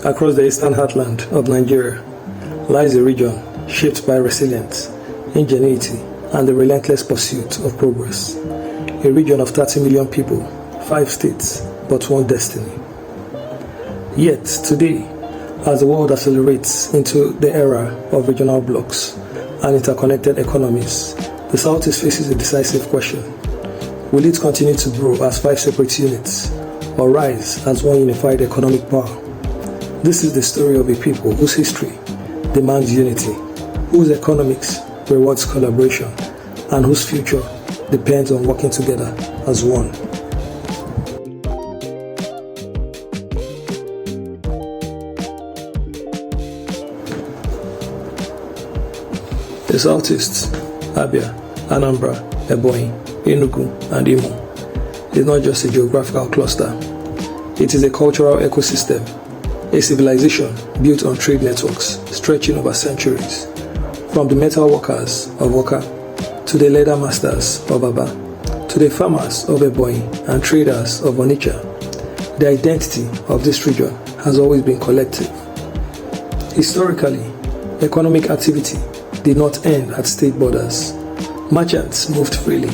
Across the eastern heartland of Nigeria lies a region shaped by resilience, ingenuity, and the relentless pursuit of progress. A region of 30 million people, 5 states, but one destiny. Yet, today, as the world accelerates into the era of regional blocks and interconnected economies, the Southeast faces a decisive question. Will it continue to grow as 5 separate units, or rise as one unified economic power? This is the story of a people whose history demands unity, whose economics rewards collaboration, and whose future depends on working together as one. The Southeast, Abia, Anambra, Ebonyi, Enugu and Imo, is not just a geographical cluster. It is a cultural ecosystem, a civilization built on trade networks stretching over centuries. From the metal workers of Oka, to the leather masters of Aba, to the farmers of Ebonyi and traders of Onitsha, the identity of this region has always been collective. Historically, economic activity did not end at state borders. Merchants moved freely.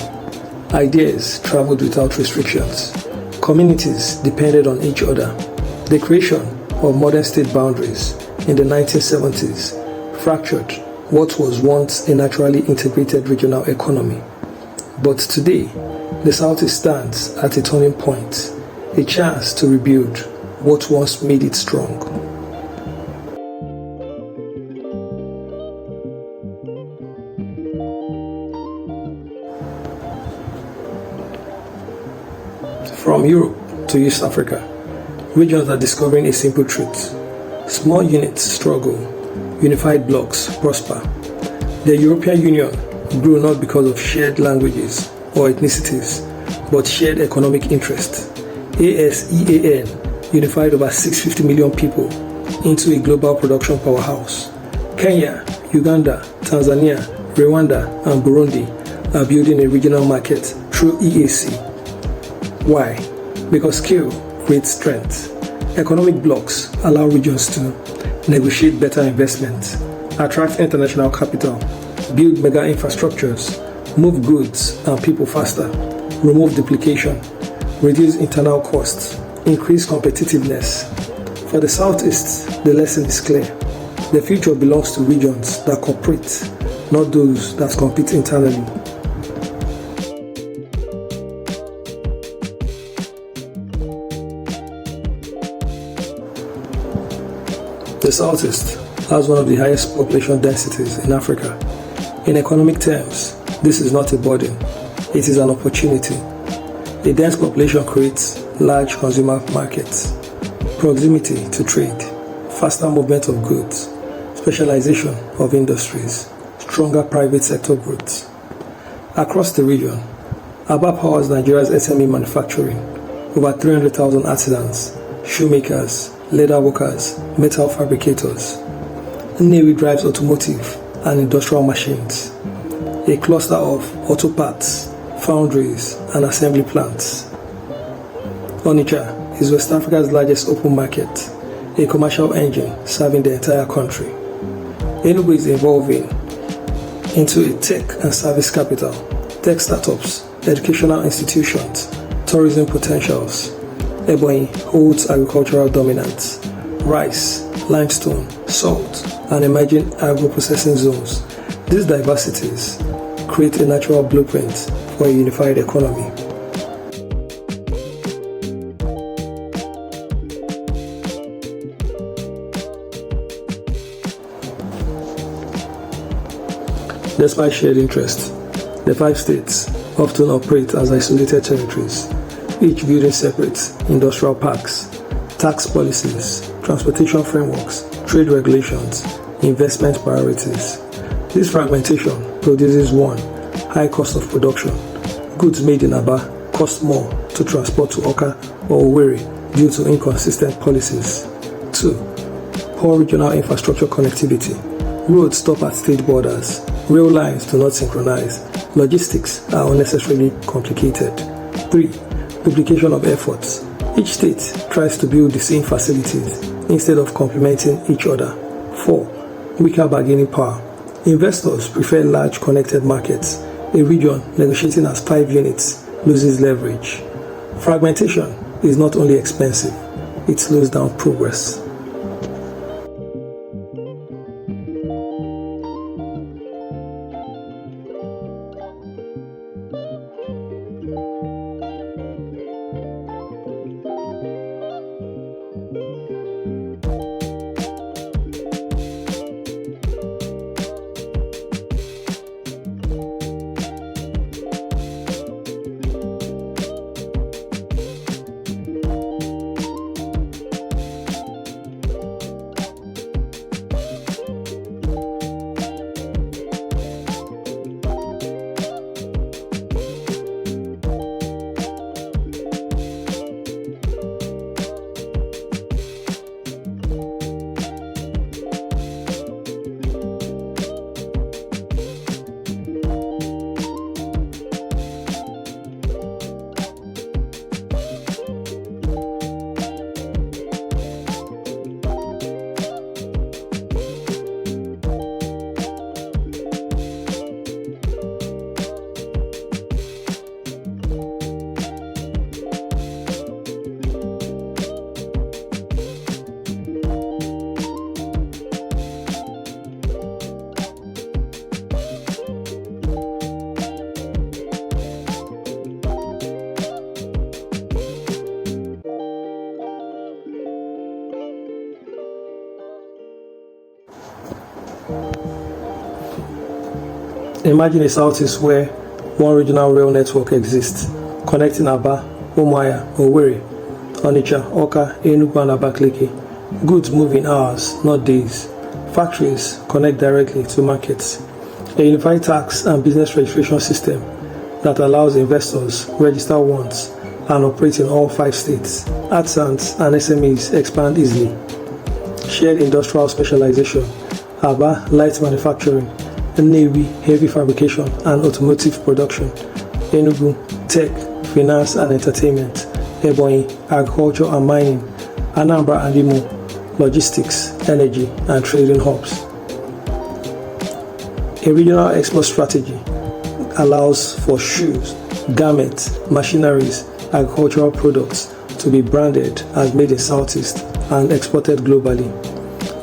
Ideas traveled without restrictions. Communities depended on each other. The creation of modern state boundaries in the 1970s fractured what was once a naturally integrated regional economy. But today, the Southeast stands at a turning point, a chance to rebuild what once made it strong. From Europe to East Africa, regions are discovering a simple truth. Small units struggle, unified blocks prosper. The European Union grew not because of shared languages or ethnicities, but shared economic interest. ASEAN unified over 650 million people into a global production powerhouse. Kenya, Uganda, Tanzania, Rwanda, and Burundi are building a regional market through EAC. Why? Because scale creates strength. Economic blocks allow regions to negotiate better investment, attract international capital, build mega infrastructures, move goods and people faster, remove duplication, reduce internal costs, increase competitiveness. For the Southeast, the lesson is clear. The future belongs to regions that cooperate, not those that compete internally. The Southeast has one of the highest population densities in Africa. In economic terms, this is not a burden, it is an opportunity. A dense population creates large consumer markets, proximity to trade, faster movement of goods, specialization of industries, stronger private sector growth. Across the region, Aba powers Nigeria's SME manufacturing, over 300,000 artisans, shoemakers, leather workers, metal fabricators. Nnewi drives automotive and industrial machines, a cluster of auto parts, foundries, and assembly plants. Onitsha is West Africa's largest open market, a commercial engine serving the entire country. Enugu is evolving into a tech and service capital, tech startups, educational institutions, tourism potentials. Ebonyi holds agricultural dominance, rice, limestone, salt, and emerging agro-processing zones. These diversities create a natural blueprint for a unified economy. Despite shared interest, the 5 states often operate as isolated territories, each building separate industrial parks, tax policies, transportation frameworks, trade regulations, investment priorities. This fragmentation produces 1. High cost of production. Goods made in Aba cost more to transport to Oka or Owerri due to inconsistent policies. 2. Poor regional infrastructure connectivity. Roads stop at state borders. Rail lines do not synchronize. Logistics are unnecessarily complicated. 3. Duplication of efforts. Each state tries to build the same facilities instead of complementing each other. 4. Weaker bargaining power. Investors prefer large connected markets. A region negotiating as 5 units loses leverage. Fragmentation is not only expensive, it slows down progress. Imagine a southeast where one regional rail network exists, connecting Aba, Umuahia, Owerri, Onitsha, Awka, Enugu and Abakaliki. Goods move in hours, not days. Factories connect directly to markets. A unified tax and business registration system that allows investors register once and operate in all 5 states. Artisans and SMEs expand easily. Shared industrial specialization. Aba, light manufacturing. Nnewi, heavy fabrication and automotive production. Enugu, tech, finance and entertainment. Ebonyi, agriculture and mining. Anambra and Imo, logistics, energy and trading hubs. A regional export strategy allows for shoes, garments, machineries, agricultural products to be branded as made in Southeast and exported globally.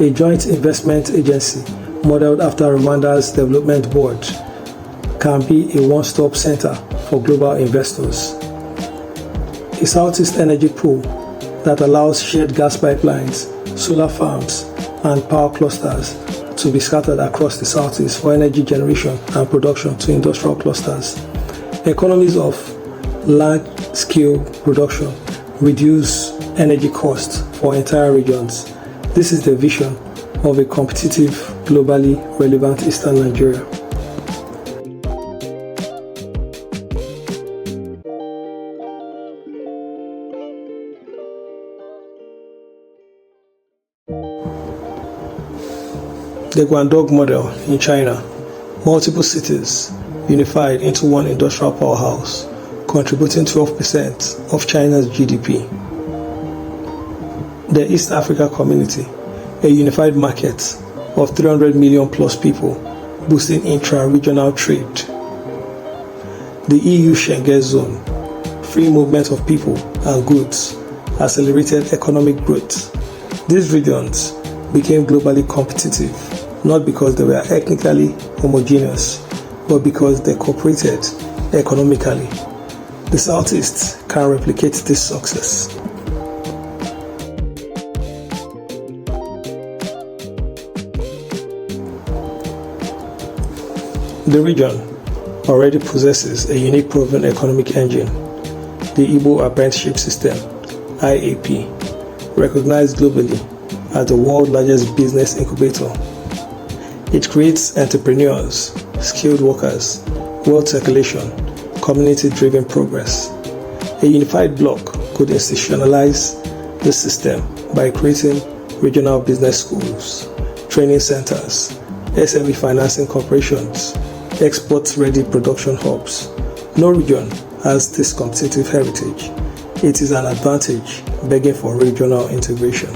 A joint investment agency modeled after Rwanda's Development Board can be a one-stop center for global investors. A Southeast energy pool that allows shared gas pipelines, solar farms, and power clusters to be scattered across the Southeast for energy generation and production to industrial clusters. Economies of large-scale production reduce energy costs for entire regions. This is the vision of a competitive, globally relevant Eastern Nigeria. The Guangdong model in China, multiple cities unified into one industrial powerhouse, contributing 12% of China's GDP. The East Africa Community, a unified market of 300 million plus people, boosting intra-regional trade. The EU Schengen Zone, free movement of people and goods, accelerated economic growth. These regions became globally competitive, not because they were ethnically homogeneous, but because they cooperated economically. The Southeast can replicate this success. The region already possesses a unique proven economic engine, the Igbo Apprenticeship System, IAP, recognized globally as the world's largest business incubator. It creates entrepreneurs, skilled workers, wealth circulation, community-driven progress. A unified bloc could institutionalize this system by creating regional business schools, training centers, SME financing corporations, export-ready production hubs. No region has this competitive heritage, It is an advantage begging for regional integration.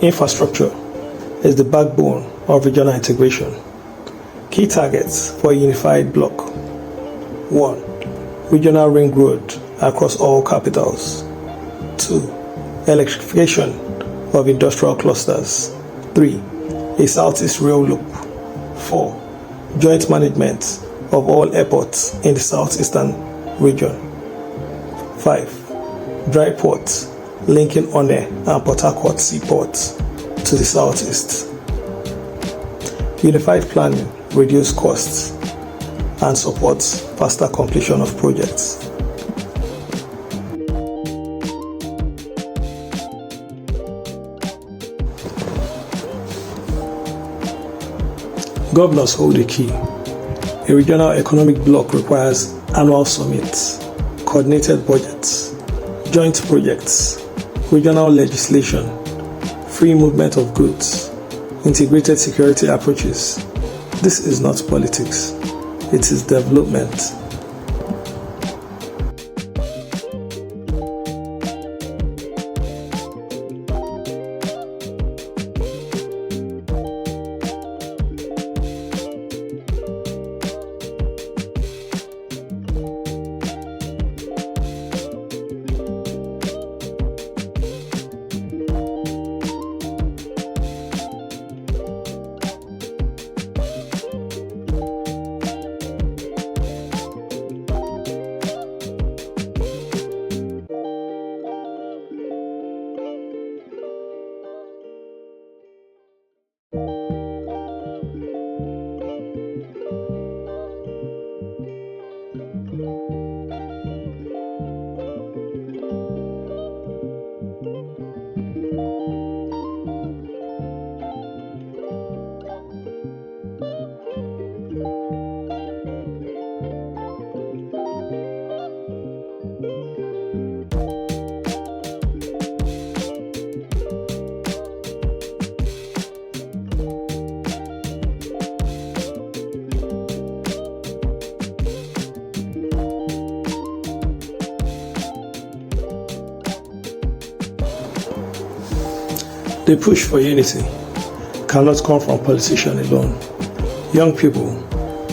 Infrastructure is the backbone of regional integration. Key targets for a unified bloc. 1. Regional ring road across all capitals. 2. Electrification of industrial clusters. 3. A southeast rail loop. 4. Joint management of all airports in the southeastern region. 5. Dry ports linking One and Port Harcourt seaports to the southeast. Unified planning reduces costs and supports faster completion of projects. Governors hold the key. A regional economic bloc requires annual summits, coordinated budgets, joint projects, regional legislation, free movement of goods, integrated security approaches. This is not politics, it is development. The push for unity cannot come from politicians alone. Young people,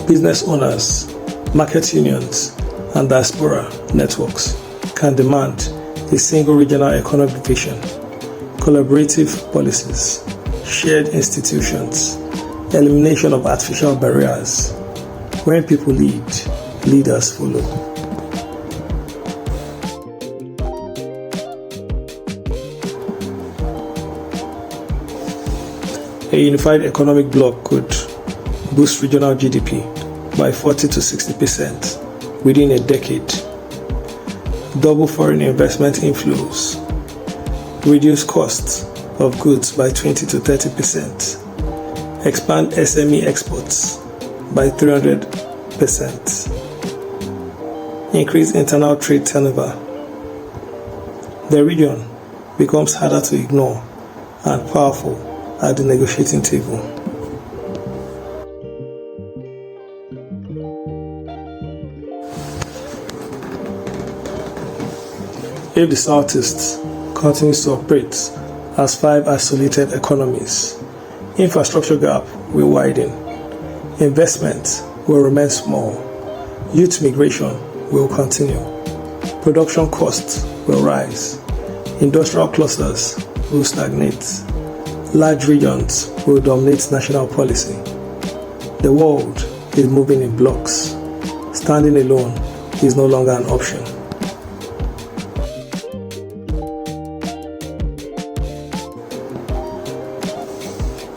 business owners, market unions, and diaspora networks can demand a single regional economic vision, collaborative policies, shared institutions, elimination of artificial barriers. When people lead, leaders follow. A unified economic bloc could boost regional GDP by 40 to 60% within a decade, double foreign investment inflows, reduce costs of goods by 20 to 30%, expand SME exports by 300%, increase internal trade turnover. The region becomes harder to ignore and powerful at the negotiating table. If the Southeast continues to operate as 5 isolated economies, infrastructure gap will widen, investment will remain small, youth migration will continue, production costs will rise, industrial clusters will stagnate, large regions will dominate national policy. The world is moving in blocks. Standing alone is no longer an option.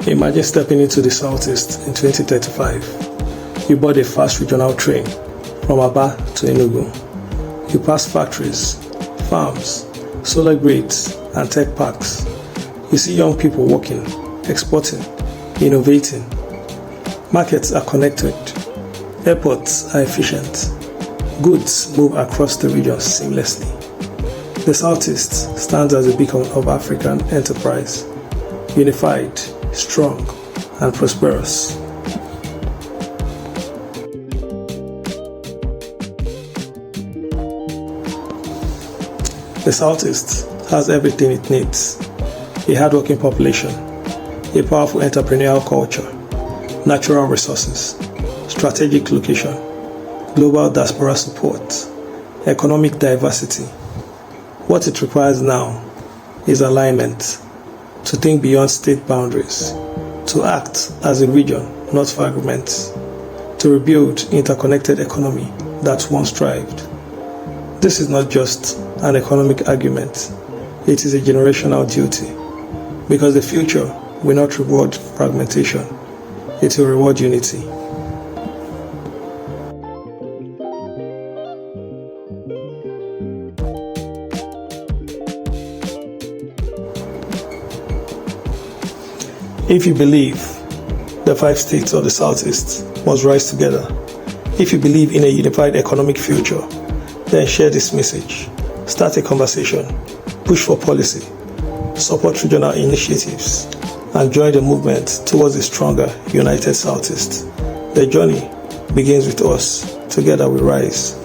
Imagine stepping into the Southeast in 2035. You board a fast regional train from Aba to Enugu. You pass factories, farms, solar grids, and tech parks. You see young people working, exporting, innovating. Markets are connected. Airports are efficient. Goods move across the region seamlessly. The Southeast stands as a beacon of African enterprise, unified, strong, and prosperous. The Southeast has everything it needs: a hardworking population, a powerful entrepreneurial culture, natural resources, strategic location, global diaspora support, economic diversity. What it requires now is alignment, to think beyond state boundaries, to act as a region, not fragments, to rebuild interconnected economy that once thrived. This is not just an economic argument, it is a generational duty, because the future will not reward fragmentation, it will reward unity. If you believe the 5 states of the Southeast must rise together, if you believe in a unified economic future, then share this message, start a conversation, push for policy, support regional initiatives, and join the movement towards a stronger, united Southeast. The journey begins with us. Together we rise.